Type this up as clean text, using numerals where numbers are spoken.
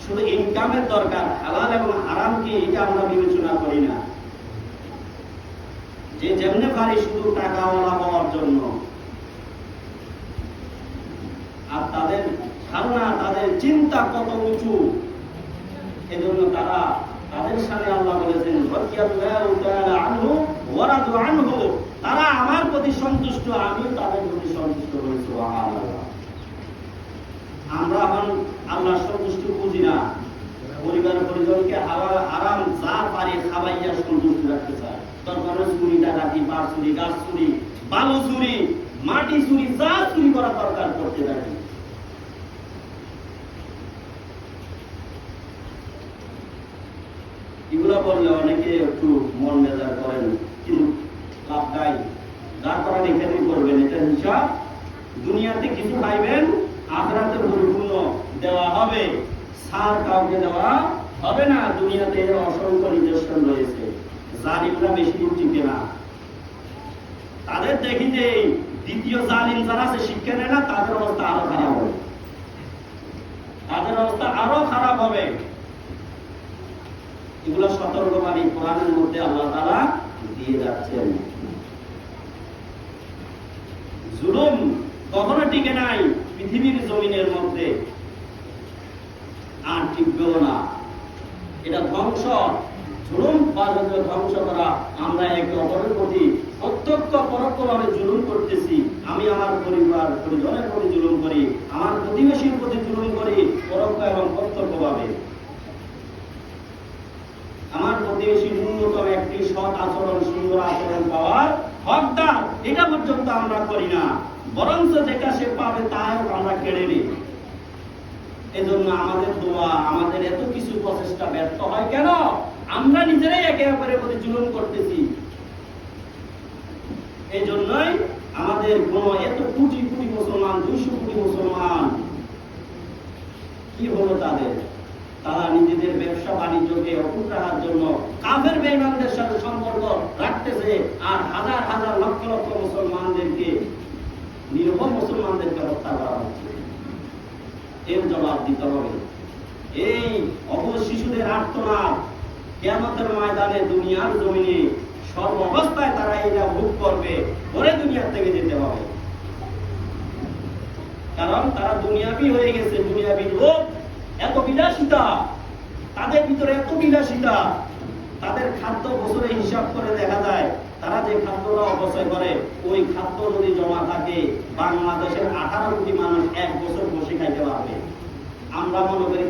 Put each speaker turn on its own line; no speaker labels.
শুধু ইনকামের দরকার, হালাল এবং হারাম কি এটা আমরা বিবেচনা করি না। যে যেমনে পারি শুধু টাকাওয়ালা হওয়ার জন্য, আর তাদের ধারণা, তাদের চিন্তা কত উঁচু, এজন্য তাদের সামনে আল্লাহ বলেছেন তারা আমার প্রতি সন্তুষ্ট, আমি তাদের প্রতি সন্তুষ্ট হয়েছি। আমরা এখন আল্লাহর সন্তুষ্ট বুঝি না, পরিবার পরিজনকে আরাম যা পারি খাওয়াইয়া সন্তুষ্ট রাখতে চায়। তরকারি চুরি, ডাকাতি, পার চুরি, গাছ চুরি, বালু চুরি, মাটি চুরি, যা চুরি করা দরকার করতে থাকি। এগুলা বললে অনেকে একটু মন মেজাজ করেন, কিন্তু লাভ নাই। যা করেন এখানেই করবেন, এটা হিসাব দুনিয়াতে কিছু খাইবেন, আখিরাতে পরিপূর্ণ দেওয়া হবে, ছাড় কাউকে দেওয়া হবে না। দুনিয়াতে অসংখ্য নিদর্শন রয়েছে। জালিমরা বেশি দিন টিকে না। তাদের দেখি যে দ্বিতীয় জালিম যারা আছে, শিক্ষা নেয় না, তাদের অবস্থা আরো খারাপ হবে, তাদের অবস্থা আরো খারাপ হবে। এগুলো সতর্কবাণী কোরআনের মধ্যে আল্লাহ তাআলা দিয়ে যাচ্ছেন। জুলুম কখনো টিকে নাই পৃথিবীর জমিনের মধ্যে, আর টিকবেও না। এটা ধ্বংস, জুলুম বাজারে ধ্বংস করা। আমরা একে অপরের প্রতি প্রত্যক্ষ পরোক্ষভাবে জুলুম করতেছি। আমি আমার পরিবার পরিজনের প্রতি জুলুম করি, আমার প্রতিবেশীর প্রতি জুলুম করি, পরোক্ষ এবং প্রত্যক্ষভাবে। আমার প্রতিবেশী ন্যূনতম একটি সৎ আচরণ, সুন্দর আচরণ পাওয়ার হকদার, এটা পর্যন্ত আমরা করি না, বরঞ্চ যেটা সে পাবে তাও আমরা কেড়ে নিই। এজন্য আমাদের দোয়া, আমাদের এত কিছু প্রচেষ্টা ব্যর্থ হয় কেন? আমরা নিজেরাই একে অপরের প্রতি জুলুম করতেছি। এই জন্যই আমাদের এত কোটি কোটি মুসলমান, 200 কোটি মুসলমান, কি হলো তাদের? তারা নিজেদের ব্যবসা বাণিজ্যকে অটুট রাখার জন্য কাফের বেঈমানদের সাথে সম্পর্ক রাখতেছে, আর হাজার হাজার লক্ষ লক্ষ মুসলমানদেরকে, নিরীহ মুসলমানদেরকে হত্যা করা হচ্ছে। এর জবাব দিতে হবে। এই অবশ শিশুদের আর্তনাদ কিয়ামতের ময়দানে, দুনিয়ার জমিনে সর্ব অবস্থায় তারা এটা ভোগ করবে, পরে দুনিয়ার থেকে যেতে হবে। কারণ তারা দুনিয়াবি হয়ে গেছে, দুনিয়াবি লোক। এত বিলাসিতা তাদের ভিতরে, এত বিলাসিতা। তাদের খাদ্য বছরে হিসাব করে দেখা যায়, তারা যে খাদ্যটা অপচয় করে, ওই খাদ্য যদি জমা থাকে, বাংলাদেশের 18 কোটি মানুষ 1 বছর বসে খাইতে পারবে। আমরা মনে করি